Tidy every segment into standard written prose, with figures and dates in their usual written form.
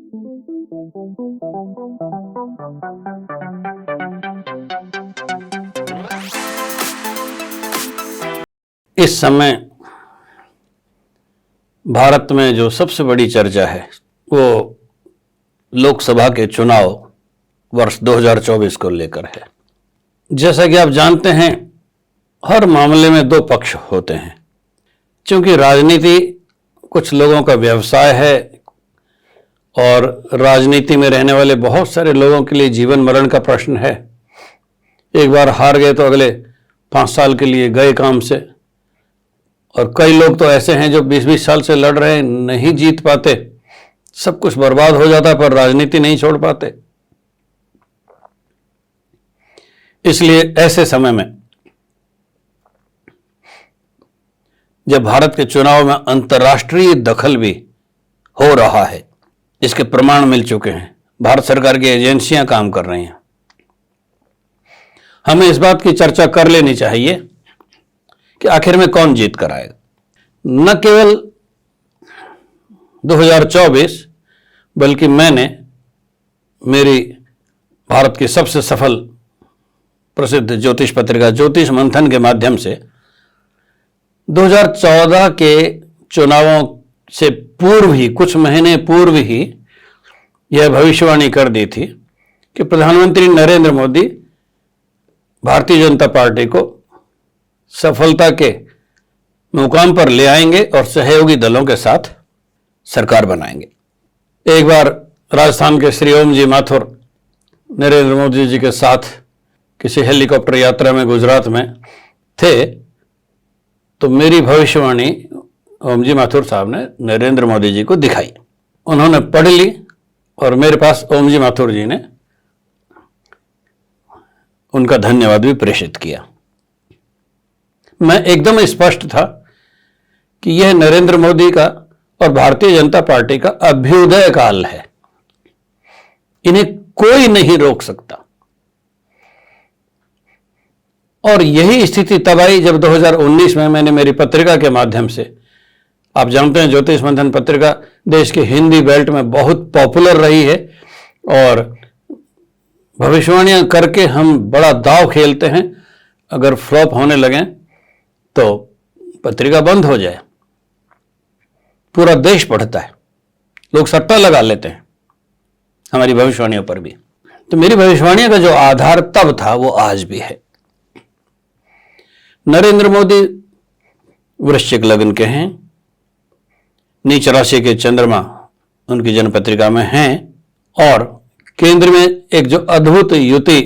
इस समय भारत में जो सबसे बड़ी चर्चा है वो लोकसभा के चुनाव वर्ष 2024 को लेकर है। जैसा कि आप जानते हैं, हर मामले में दो पक्ष होते हैं। क्योंकि राजनीति कुछ लोगों का व्यवसाय है और राजनीति में रहने वाले बहुत सारे लोगों के लिए जीवन मरण का प्रश्न है। एक बार हार गए तो अगले 5 साल के लिए गए काम से। और कई लोग तो ऐसे हैं जो 20-20 साल से लड़ रहे हैं, नहीं जीत पाते, सब कुछ बर्बाद हो जाता पर राजनीति नहीं छोड़ पाते। इसलिए ऐसे समय में जब भारत के चुनाव में अंतर्राष्ट्रीय दखल भी हो रहा है, इसके प्रमाण मिल चुके हैं, भारत सरकार की एजेंसियां काम कर रही हैं, हमें इस बात की चर्चा कर लेनी चाहिए कि आखिर में कौन जीत कर आएगा। न केवल 2024 बल्कि मैंने मेरी भारत की सबसे सफल प्रसिद्ध ज्योतिष पत्रिका ज्योतिष मंथन के माध्यम से 2014 के चुनावों से पूर्व ही, कुछ महीने पूर्व ही यह भविष्यवाणी कर दी थी कि प्रधानमंत्री नरेंद्र मोदी भारतीय जनता पार्टी को सफलता के मुकाम पर ले आएंगे और सहयोगी दलों के साथ सरकार बनाएंगे। एक बार राजस्थान के श्री ओम जी माथुर नरेंद्र मोदी जी के साथ किसी हेलीकॉप्टर यात्रा में गुजरात में थे, तो मेरी भविष्यवाणी ओम जी माथुर साहब ने नरेंद्र मोदी जी को दिखाई। उन्होंने पढ़ ली और मेरे पास ओम जी माथुर जी ने उनका धन्यवाद भी प्रेषित किया। मैं एकदम स्पष्ट था कि यह नरेंद्र मोदी का और भारतीय जनता पार्टी का अभ्युदय काल है, इन्हें कोई नहीं रोक सकता। और यही स्थिति तब आई जब 2019 में मैंने मेरी पत्रिका के माध्यम से, आप जानते हैं ज्योतिष मंथन पत्रिका देश के हिंदी बेल्ट में बहुत पॉपुलर रही है और भविष्यवाणियां करके हम बड़ा दांव खेलते हैं, अगर फ्लॉप होने लगें तो पत्रिका बंद हो जाए। पूरा देश पढ़ता है, लोग सट्टा लगा लेते हैं हमारी भविष्यवाणियों पर भी। तो मेरी भविष्यवाणियों का जो आधार तब था वो आज भी है। नरेंद्र मोदी वृश्चिक लग्न के हैं, नीच राशि के चंद्रमा उनकी जन्मपत्रिका में हैं और केंद्र में एक जो अद्भुत युति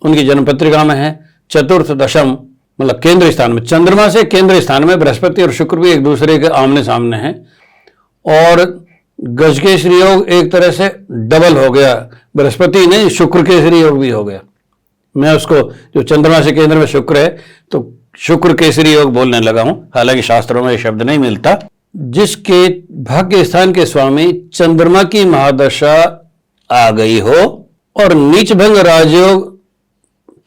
उनकी जन्मपत्रिका में है, चतुर्थ दशम मतलब केंद्र स्थान में, चंद्रमा से केंद्र स्थान में बृहस्पति और शुक्र भी एक दूसरे के आमने सामने हैं और गजकेसरी योग एक तरह से डबल हो गया, बृहस्पति नहीं शुक्र केसरी योग भी हो गया। मैं उसको, जो चंद्रमा से केंद्र में शुक्र है तो शुक्र केसरी योग बोलने लगा हूं, हालांकि शास्त्रों में यह शब्द नहीं मिलता। जिसके भाग्य स्थान के स्वामी चंद्रमा की महादशा आ गई हो और नीच भंग राजयोग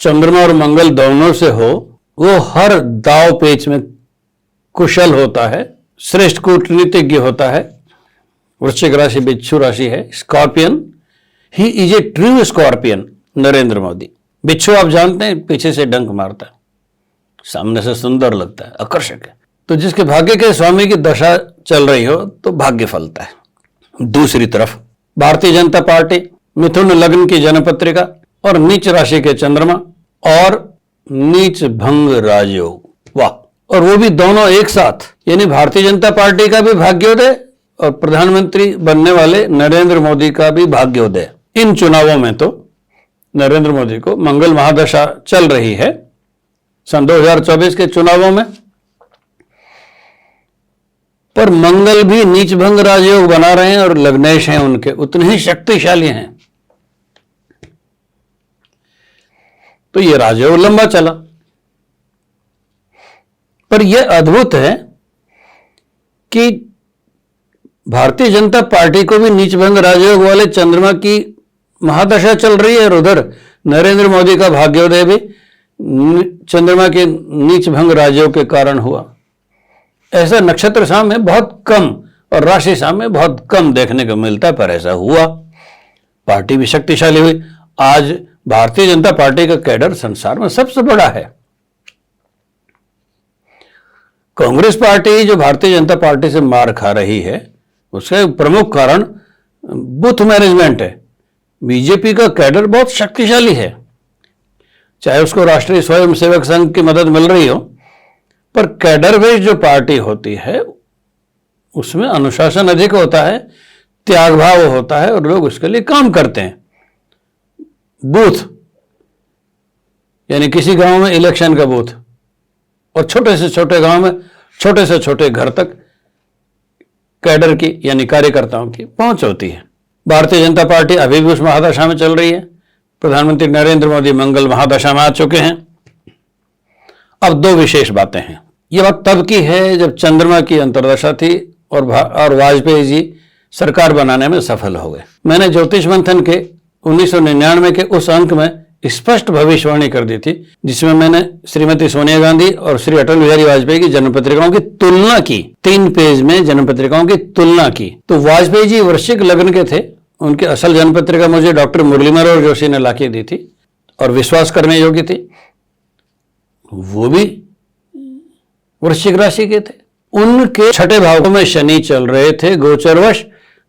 चंद्रमा और मंगल दोनों से हो, वो हर दाव पेच में कुशल होता है, श्रेष्ठ कूटनीतिज्ञ होता है। वृश्चिक राशि बिच्छू राशि है, scorpion, he is a true scorpion Narendra Modi. बिच्छू आप जानते हैं पीछे से डंक मारता है, सामने से सुंदर लगता है, आकर्षक है। तो जिसके भाग्य के स्वामी की दशा चल रही हो तो भाग्य फलता है। दूसरी तरफ भारतीय जनता पार्टी मिथुन लग्न की जन्मपत्रिका और नीच राशि के चंद्रमा और नीच भंग राजयोग, वाह, और वो भी दोनों एक साथ, यानी भारतीय जनता पार्टी का भी भाग्योदय और प्रधानमंत्री बनने वाले नरेंद्र मोदी का भी भाग्योदय। इन चुनावों में तो नरेंद्र मोदी को मंगल महादशा चल रही है सन 2024 के चुनावों में, पर मंगल भी नीच भंग राजयोग बना रहे हैं और लग्नेश हैं उनके उतने ही शक्तिशाली हैं। तो ये राजयोग लंबा चला, पर यह अद्भुत है कि भारतीय जनता पार्टी को भी नीच भंग राजयोग वाले चंद्रमा की महादशा चल रही है और उधर नरेंद्र मोदी का भाग्योदय भी चंद्रमा के नीच भंग राजयोग के कारण हुआ। ऐसा नक्षत्र साम में बहुत कम और राशि साम में बहुत कम देखने को मिलता है, पर ऐसा हुआ। पार्टी भी शक्तिशाली हुई। आज भारतीय जनता पार्टी का कैडर संसार में सबसे बड़ा है। कांग्रेस पार्टी जो भारतीय जनता पार्टी से मार खा रही है, उसका प्रमुख कारण बूथ मैनेजमेंट है। बीजेपी का कैडर बहुत शक्तिशाली है, चाहे उसको राष्ट्रीय स्वयंसेवक संघ की मदद मिल रही हो, पर कैडर बेस्ड जो पार्टी होती है उसमें अनुशासन अधिक होता है, त्याग भाव होता है और लोग उसके लिए काम करते हैं। बूथ यानी किसी गांव में इलेक्शन का बूथ और छोटे से छोटे गांव में छोटे से छोटे घर तक कैडर की यानी कार्यकर्ताओं की पहुंच होती है। भारतीय जनता पार्टी अभी भी उस महादशा में चल रही है। प्रधानमंत्री नरेंद्र मोदी मंगल महादशा में आ चुके हैं। अब दो विशेष बातें हैं। यह बात तब की है जब चंद्रमा की अंतर्दशा थी और वाजपेयी जी सरकार बनाने में सफल हो गए। मैंने ज्योतिष मंथन के 1999 के उस अंक में स्पष्ट भविष्यवाणी कर दी थी, जिसमें मैंने श्रीमती सोनिया गांधी और श्री अटल बिहारी वाजपेयी की जन्म पत्रिकाओं की तुलना की। 3 पेज में जन्म पत्रिकाओं की तुलना की तो वाजपेयी जी वृश्चिक लग्न के थे। उनकी असल जन्म पत्रिका मुझे डॉक्टर मुरली मनोहर जोशी ने लाके दी थी और विश्वास करने योग्य थी। वो भी वृश्चिक राशि के थे। उनके छठे भाव में शनि चल रहे थे, गोचरवश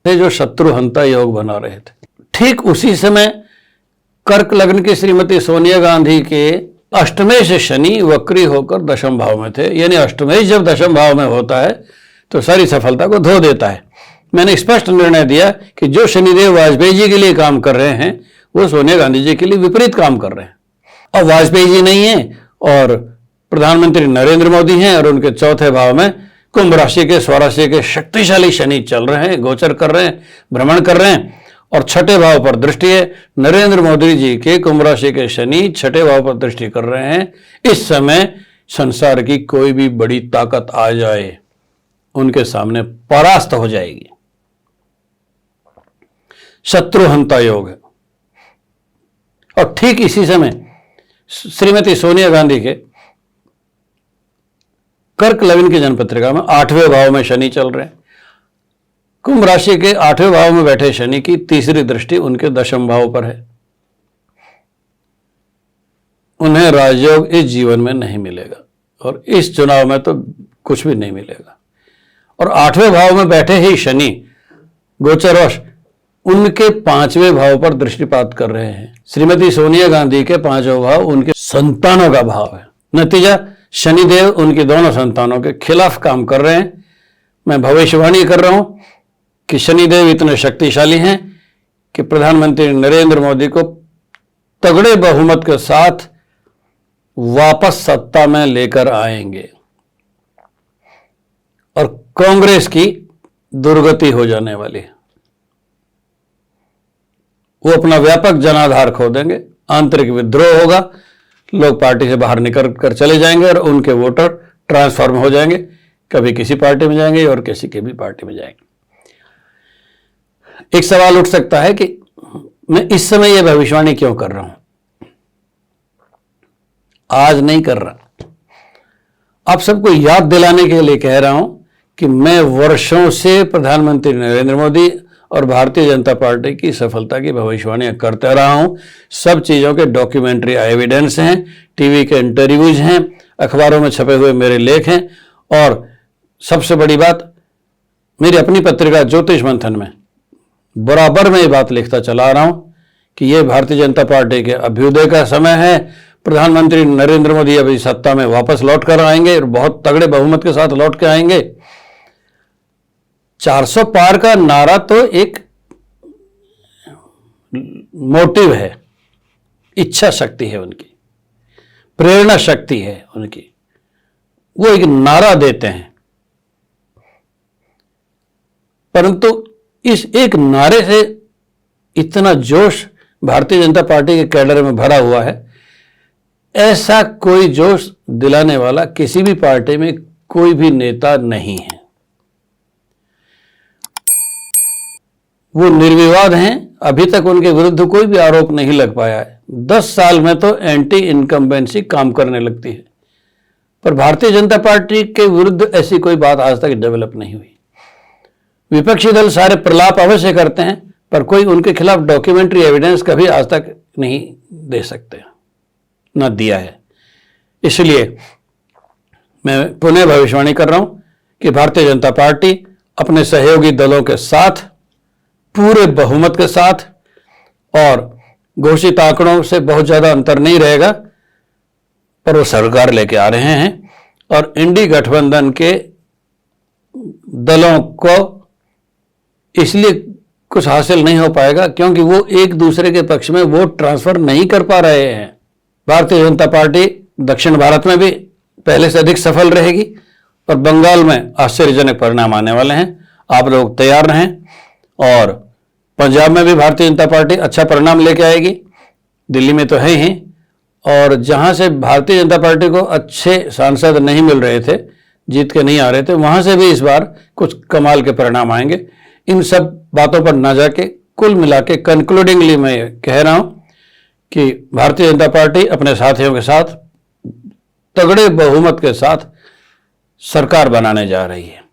थे, जो शत्रुहंता योग बना रहे थे। ठीक उसी समय कर्क लग्न की श्रीमती सोनिया गांधी के अष्टमेश शनि वक्री होकर दशम भाव में थे। यानी अष्टमेश जब दशम भाव में होता है तो सारी सफलता को धो देता है। मैंने स्पष्ट निर्णय दिया कि जो शनिदेव वाजपेयी जी के लिए काम कर रहे हैं वो सोनिया गांधी जी के लिए विपरीत काम कर रहे हैं। अब वाजपेयी जी नहीं है और प्रधानमंत्री नरेंद्र मोदी हैं और उनके चौथे भाव में कुंभ राशि के स्वराशि के शक्तिशाली शनि चल रहे हैं, गोचर कर रहे हैं, भ्रमण कर रहे हैं और छठे भाव पर दृष्टि है। नरेंद्र मोदी जी के कुंभ राशि के शनि छठे भाव पर दृष्टि कर रहे हैं। इस समय संसार की कोई भी बड़ी ताकत आ जाए उनके सामने परास्त हो जाएगी। शत्रुहंता योग है। और ठीक इसी समय श्रीमती सोनिया गांधी के कर्क लग्न की जन्म पत्रिका में 8वें भाव में शनि चल रहे हैं। कुंभ राशि के 8वें भाव में बैठे शनि की तीसरी दृष्टि उनके दशम भाव पर है। उन्हें राजयोग इस जीवन में नहीं मिलेगा और इस चुनाव में तो कुछ भी नहीं मिलेगा। और 8वें भाव में बैठे ही शनि गोचरवश उनके 5वें भाव पर दृष्टिपात कर रहे हैं। श्रीमती सोनिया गांधी के 5वां भाव उनके संतानों का भाव है। नतीजा शनिदेव उनकी दोनों संतानों के खिलाफ काम कर रहे हैं। मैं भविष्यवाणी कर रहा हूं कि शनिदेव इतने शक्तिशाली हैं कि प्रधानमंत्री नरेंद्र मोदी को तगड़े बहुमत के साथ वापस सत्ता में लेकर आएंगे और कांग्रेस की दुर्गति हो जाने वाली है। वो अपना व्यापक जनाधार खो देंगे, आंतरिक विद्रोह होगा, लोग पार्टी से बाहर निकल कर चले जाएंगे और उनके वोटर ट्रांसफॉर्म हो जाएंगे, कभी किसी पार्टी में जाएंगे और किसी की भी पार्टी में जाएंगे। एक सवाल उठ सकता है कि मैं इस समय यह भविष्यवाणी क्यों कर रहा हूं? आज नहीं कर रहा, आप सबको याद दिलाने के लिए कह रहा हूं कि मैं वर्षों से प्रधानमंत्री नरेंद्र मोदी और भारतीय जनता पार्टी की सफलता की भविष्यवाणियां करते रहा हूं। सब चीज़ों के डॉक्यूमेंट्री एविडेंस हैं, टीवी के इंटरव्यूज हैं, अखबारों में छपे हुए मेरे लेख हैं और सबसे बड़ी बात, मेरी अपनी पत्रिका ज्योतिष मंथन में बराबर में ये बात लिखता चला रहा हूं कि ये भारतीय जनता पार्टी के अभ्युदय का समय है। प्रधानमंत्री नरेंद्र मोदी अभी सत्ता में वापस लौट कर आएंगे और बहुत तगड़े बहुमत के साथ लौट के आएंगे। 400 पार का नारा तो एक मोटिव है, इच्छा शक्ति है उनकी, प्रेरणा शक्ति है उनकी, वो एक नारा देते हैं। परंतु इस एक नारे से इतना जोश भारतीय जनता पार्टी के कैडर में भरा हुआ है, ऐसा कोई जोश दिलाने वाला किसी भी पार्टी में कोई भी नेता नहीं है। वो निर्विवाद हैं, अभी तक उनके विरुद्ध कोई भी आरोप नहीं लग पाया है। 10 साल में तो एंटी इनकम्बेंसी काम करने लगती है, पर भारतीय जनता पार्टी के विरुद्ध ऐसी कोई बात आज तक डेवलप नहीं हुई। विपक्षी दल सारे प्रलाप अवश्य करते हैं, पर कोई उनके खिलाफ डॉक्यूमेंट्री एविडेंस कभी आज तक नहीं दे सकते, न दिया है। इसलिए मैं पुनः भविष्यवाणी कर रहा हूं कि भारतीय जनता पार्टी अपने सहयोगी दलों के साथ पूरे बहुमत के साथ, और घोषित आंकड़ों से बहुत ज्यादा अंतर नहीं रहेगा, पर वो सरकार लेके आ रहे हैं। और इंडी गठबंधन के दलों को इसलिए कुछ हासिल नहीं हो पाएगा क्योंकि वो एक दूसरे के पक्ष में वोट ट्रांसफर नहीं कर पा रहे हैं। भारतीय जनता पार्टी दक्षिण भारत में भी पहले से अधिक सफल रहेगी और बंगाल में आश्चर्यजनक परिणाम आने वाले हैं। आप लोग तैयार रहें। और पंजाब में भी भारतीय जनता पार्टी अच्छा परिणाम लेके आएगी, दिल्ली में तो है ही, और जहां से भारतीय जनता पार्टी को अच्छे सांसद नहीं मिल रहे थे, जीत के नहीं आ रहे थे, वहां से भी इस बार कुछ कमाल के परिणाम आएंगे। इन सब बातों पर ना जाके कुल मिला के कंक्लूडिंगली मैं कह रहा हूं कि भारतीय जनता पार्टी अपने साथियों के साथ तगड़े बहुमत के साथ सरकार बनाने जा रही है।